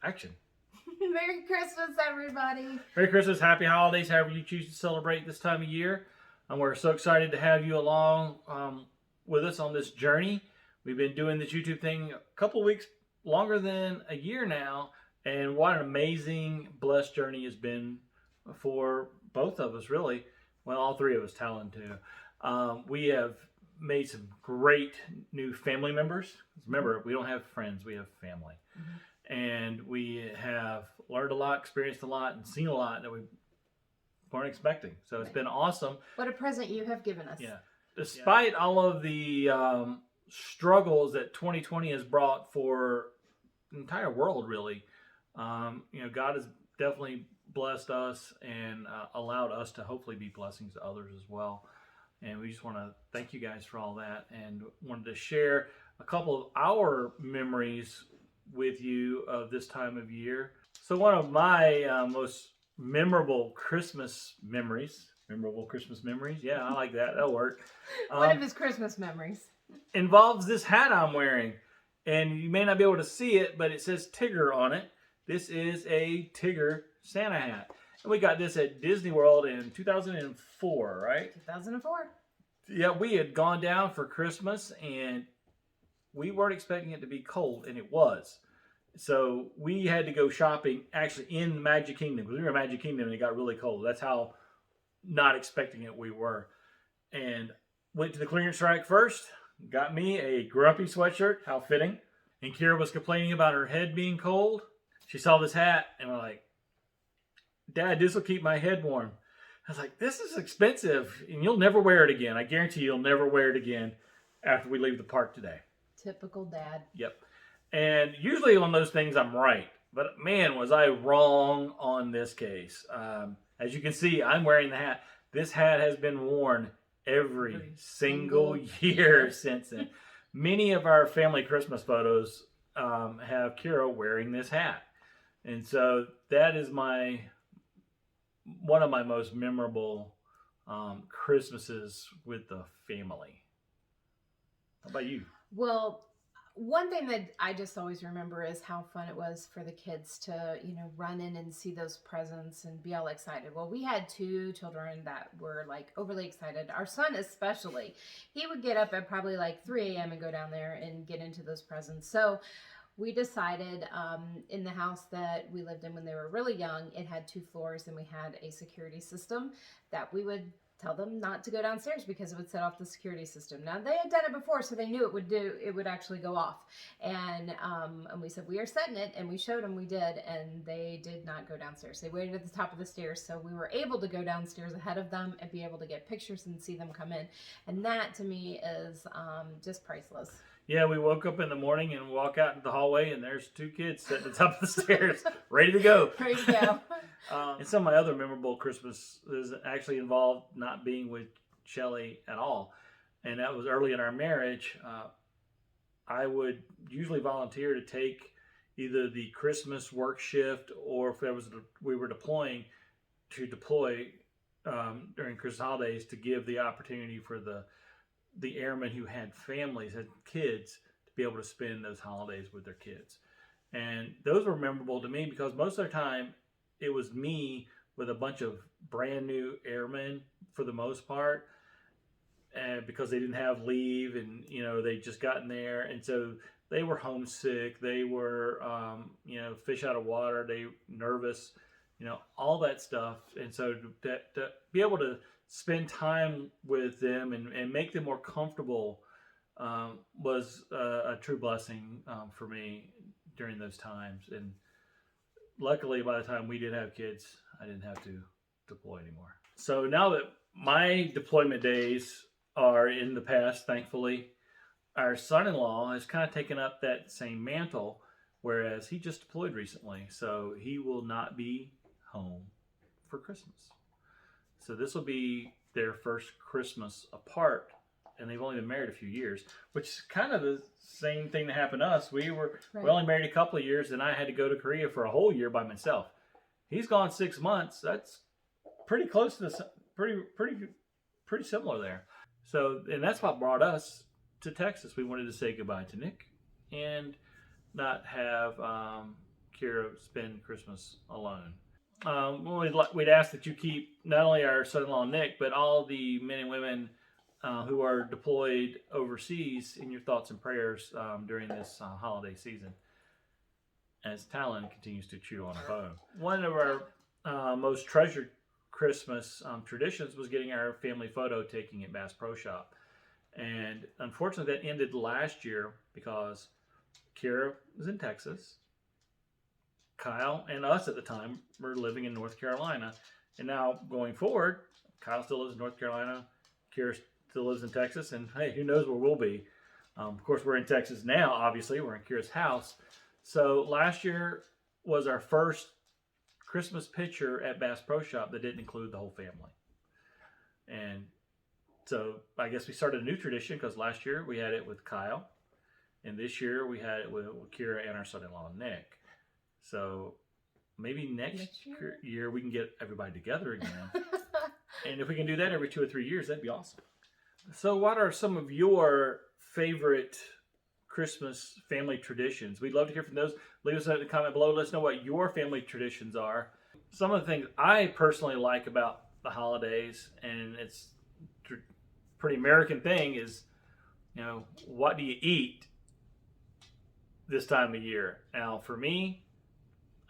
Action. Merry Christmas, everybody. Merry Christmas, happy holidays, however you choose to celebrate this time of year. We're so excited to have you along with us on this journey. We've been doing this YouTube thing a couple of weeks, longer than a year now, and what an amazing, blessed journey has been for both of us, really. Well, all three of us, Talon too. We have made some great new family members. Remember, we don't have friends, we have family. Mm-hmm. And we have learned a lot, experienced a lot, and seen a lot that we weren't expecting. So it's been awesome. What a present you have given us. Yeah. Despite all of the struggles that 2020 has brought for the entire world, really, God has definitely blessed us and allowed us to hopefully be blessings to others as well. And we just want to thank you guys for all that, and wanted to share a couple of our memories with you of this time of year. So one of my most memorable Christmas memories, yeah, I like that, that'll work. One of his Christmas memories involves this hat I'm wearing, and you may not be able to see it, but it says Tigger on it. This is a Tigger Santa hat, and we got this at Disney World in 2004, right? 2004. Yeah, we had gone down for Christmas, and we weren't expecting it to be cold, and it was. So we had to go shopping actually in Magic Kingdom, because we were in Magic Kingdom and it got really cold. That's how not expecting it we were. And went to the clearance rack first, got me a grumpy sweatshirt, how fitting. And Kira was complaining about her head being cold. She saw this hat and was like, "Dad, this will keep my head warm." I was like, "This is expensive and you'll never wear it again. I guarantee you'll never wear it again after we leave the park today." Typical dad. Yep. And usually on those things I'm right, but man, was I wrong on this case. As you can see, I'm wearing the hat. This hat has been worn every single year since then. Many of our family Christmas photos have Kira wearing this hat. And so that is one of my most memorable Christmases with the family. How about you? Well, one thing that I just always remember is how fun it was for the kids to, run in and see those presents and be all excited. Well, we had two children that were like overly excited. Our son especially, he would get up at probably like 3 a.m. and go down there and get into those presents. So we decided in the house that we lived in when they were really young, it had 2 floors, and we had a security system that we would tell them not to go downstairs because it would set off the security system. Now, they had done it before, so they knew it would actually go off. And we said, we are setting it, and we showed them we did, and they did not go downstairs. They waited at the top of the stairs, so we were able to go downstairs ahead of them and be able to get pictures and see them come in. And that, to me, is just priceless. Yeah, we woke up in the morning and walk out into the hallway, and there's 2 kids sitting at the top of the stairs, ready to go. Ready to go. And some of my other memorable Christmases actually involved not being with Shelly at all. And that was early in our marriage. I would usually volunteer to take either the Christmas work shift, or if we were deploying, to deploy during Christmas holidays, to give the opportunity for the airmen who had families, had kids, to be able to spend those holidays with their kids. And those were memorable to me because most of the time it was me with a bunch of brand new airmen for the most part, and because they didn't have leave, and they just gotten there, and so they were homesick, they were fish out of water, they nervous, all that stuff. And so to be able to spend time with them and make them more comfortable was a true blessing for me during those times. And luckily, by the time we did have kids, I didn't have to deploy anymore. So now that my deployment days are in the past, thankfully, our son-in-law has kind of taken up that same mantle, whereas he just deployed recently. So he will not be home for Christmas. So this will be their first Christmas apart, and they've only been married a few years, which is kind of the same thing that happened to us. We only married a couple of years, and I had to go to Korea for a whole year by myself. He's gone 6 months. That's pretty close to pretty similar there. So, and that's what brought us to Texas. We wanted to say goodbye to Nick and not have Kira spend Christmas alone. We'd ask that you keep not only our son-in-law Nick, but all the men and women who are deployed overseas in your thoughts and prayers during this holiday season, as Talon continues to chew on a bone. One of our most treasured Christmas traditions was getting our family photo taking at Bass Pro Shop. And unfortunately, that ended last year because Kira was in Texas. Kyle and us at the time were living in North Carolina. And now going forward, Kyle still lives in North Carolina. Kira still lives in Texas. And hey, who knows where we'll be. Of course, we're in Texas now, obviously. We're in Kira's house. So last year was our first Christmas picture at Bass Pro Shop that didn't include the whole family. And so I guess we started a new tradition because last year we had it with Kyle. And this year we had it with Kira and our son-in-law, Nick. So maybe next year we can get everybody together again. And if we can do that every 2 or 3 years, that'd be awesome. So what are some of your favorite Christmas family traditions? We'd love to hear from those. Leave us a comment below. Let us know what your family traditions are. Some of the things I personally like about the holidays, and it's a pretty American thing, is, what do you eat this time of year? Now, for me,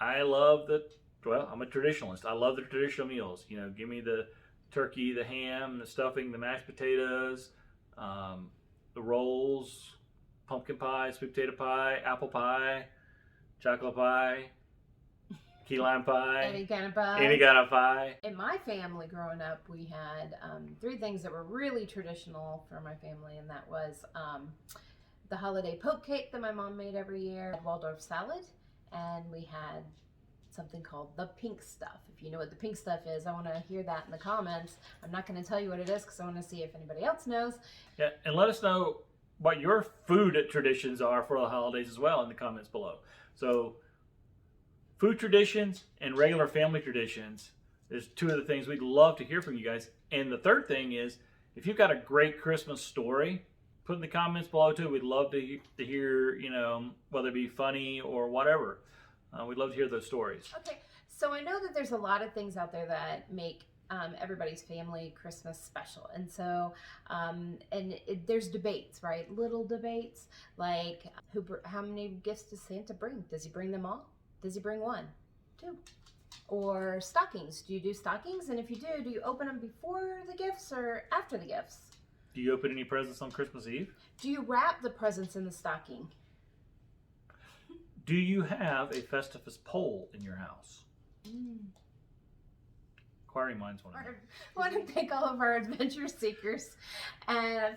I'm a traditionalist. I love the traditional meals. Give me the turkey, the ham, the stuffing, the mashed potatoes, the rolls, pumpkin pie, sweet potato pie, apple pie, chocolate pie, key lime pie. Any kind of pie. Any kind of pie. In my family growing up, we had 3 things that were really traditional for my family, and that was the holiday poke cake that my mom made every year, Waldorf salad, and we had something called the pink stuff. If you know what the pink stuff is, I want to hear that in the comments. I'm not going to tell you what it is because I want to see if anybody else knows. Yeah, and let us know what your food traditions are for the holidays as well in the comments below. So food traditions and regular family traditions is 2 of the things we'd love to hear from you guys. And the third thing is, if you've got a great Christmas story, put in the comments below too. We'd love to hear, whether it be funny or whatever. We'd love to hear those stories. Okay, so I know that there's a lot of things out there that make everybody's family Christmas special, and so there's debates, right? Little debates like how many gifts does Santa bring? Does he bring them all? Does he bring 1, 2? Or stockings? Do you do stockings? And if you do you open them before the gifts or after the gifts? Do you open any presents on Christmas Eve? Do you wrap the presents in the stocking? Do you have a Festivus pole in your house? Inquiring minds want to know. I want to thank all of our adventure seekers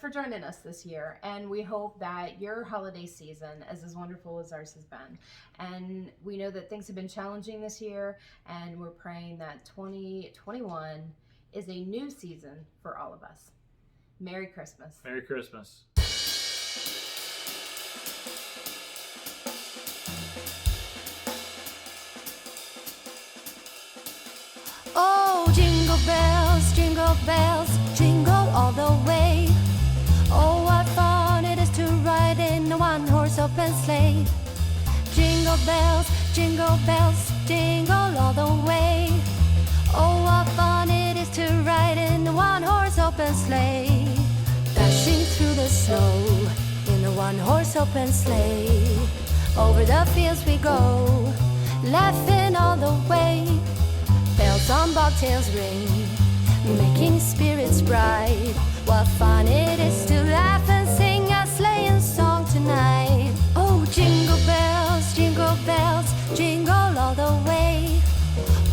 for joining us this year. And we hope that your holiday season is as wonderful as ours has been. And we know that things have been challenging this year, and we're praying that 2021 is a new season for all of us. Merry Christmas. Merry Christmas. Oh, jingle bells, jingle all the way. Oh, what fun it is to ride in a one-horse open sleigh. Jingle bells, jingle all the way. Oh, what fun it is to ride in a one-horse open sleigh. Dashing through the snow in a one-horse open sleigh. Over the fields we go, laughing all the way. Bells on bobtails ring, making spirits bright. What fun it is to laugh and sing a sleighing song tonight. Oh, jingle bells, jingle all the way.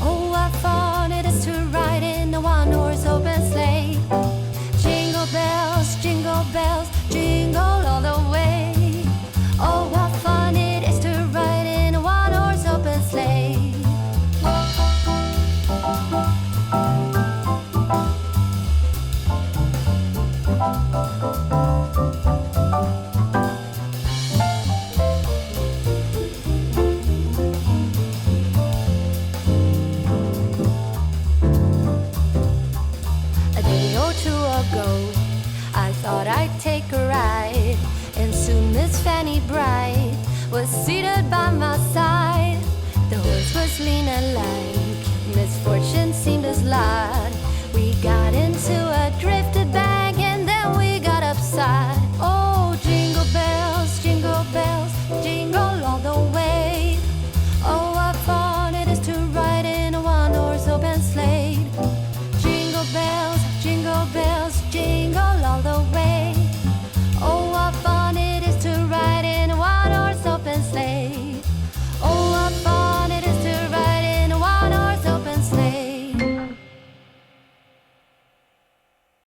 Oh, what fun it is to ride in a one-horse open sleigh. Jingle bells, jingle all the way. Oh, what fun it is to ride in a one-horse open sleigh. A day or 2 ago, I thought I'd take a ride, and soon Miss Fanny Bright was seated by my side. was lean and lank. Misfortune seemed as large